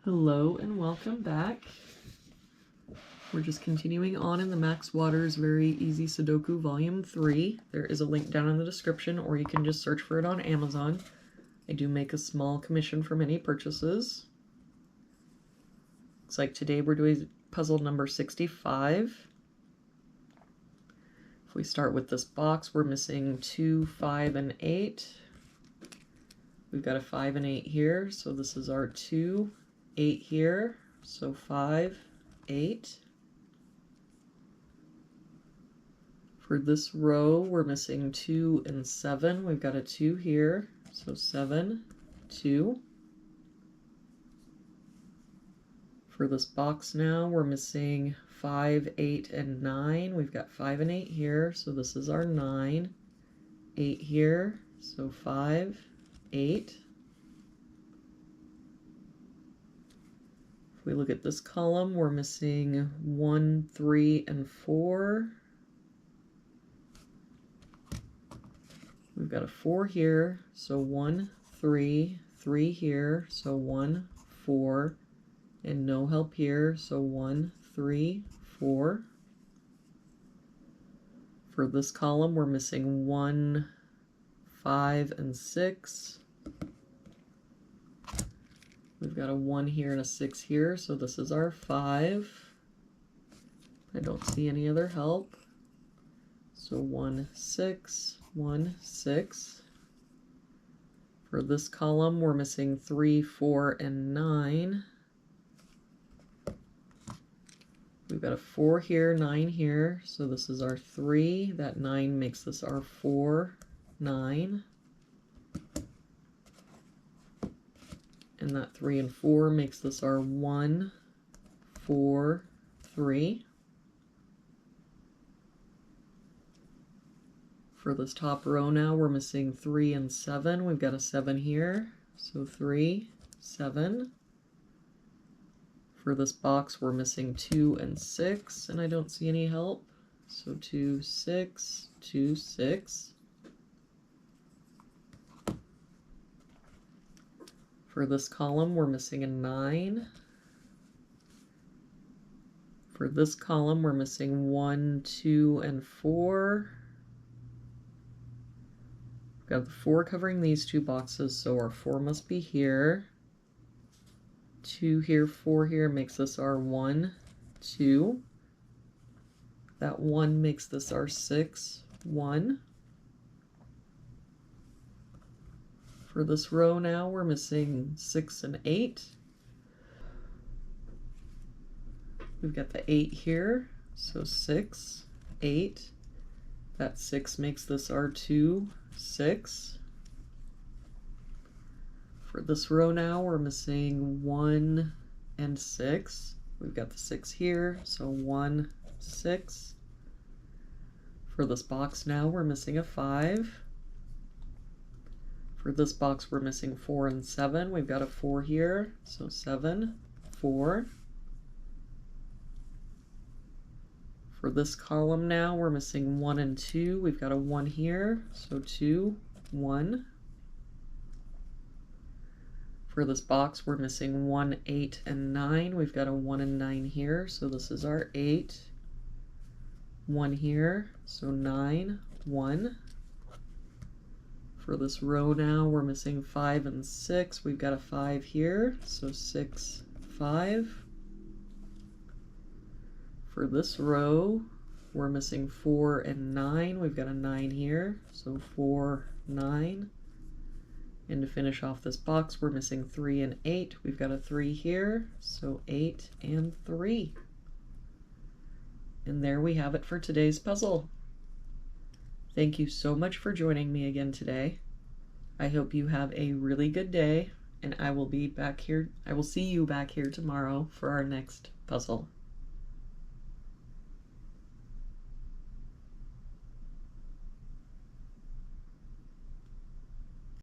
Hello and welcome back. We're just continuing on in the Max Waters Very Easy Sudoku Volume 3. There is a link down in the description, or you can just search for it on Amazon. I do make a small commission from any purchases. Looks like today we're doing puzzle number 65. If we start with this box, we're missing 2, 5, and 8. We've got a 5 and 8 here, so this is our 2, 8 here, so 5, 8. For this row, we're missing 2 and 7. We've got a 2 here, so 7, 2. For this box now, we're missing 5, 8, and 9. We've got 5 and 8 here, so this is our 9. 8 here, so 5, 8. If we look at this column, we're missing 1, 3, and 4. We've got a 4 here, so 1, 3, 3 here, so 1, 4, and no help here, so 1, 3, 4. For this column, we're missing 1, 5, and 6. We've got a 1 here and a 6 here, so this is our 5. I don't see any other help. So 1, 6, 1, 6. For this column, we're missing 3, 4, and 9. We've got a 4 here, 9 here, so this is our 3. That 9 makes this our 4, 9. And that 3 and 4 makes this our 1, 4, 3. For this top row now, we're missing 3 and 7. We've got a 7 here, so 3, 7. For this box, we're missing 2 and 6, and I don't see any help. So 2, 6, 2, 6. For this column, we're missing a 9. For this column, we're missing 1, 2, and 4. We've got the 4 covering these two boxes, so our 4 must be here. 2 here, 4 here makes this our 1, 2. That 1 makes this our 6, 1. For this row now, we're missing 6 and 8. We've got the 8 here, so 6, 8. That 6 makes this our 2, 6. For this row now, we're missing 1 and 6. We've got the 6 here, so 1, 6. For this box now, we're missing a 5. For this box, we're missing 4 and 7. We've got a 4 here, so 7, 4. For this column now, we're missing 1 and 2. We've got a 1 here, so 2, 1. For this box, we're missing 1, 8, and 9. We've got a 1 and 9 here, so this is our 8. 1 here, so 9, 1. For this row now, we're missing 5 and 6. We've got a 5 here, so 6, 5. For this row, we're missing 4 and 9. We've got a 9 here, so 4, 9. And to finish off this box, we're missing 3 and 8. We've got a 3 here, so 8 and 3. And there we have it for today's puzzle. Thank you so much for joining me again today. I hope you have a really good day, and I will see you back here tomorrow for our next puzzle.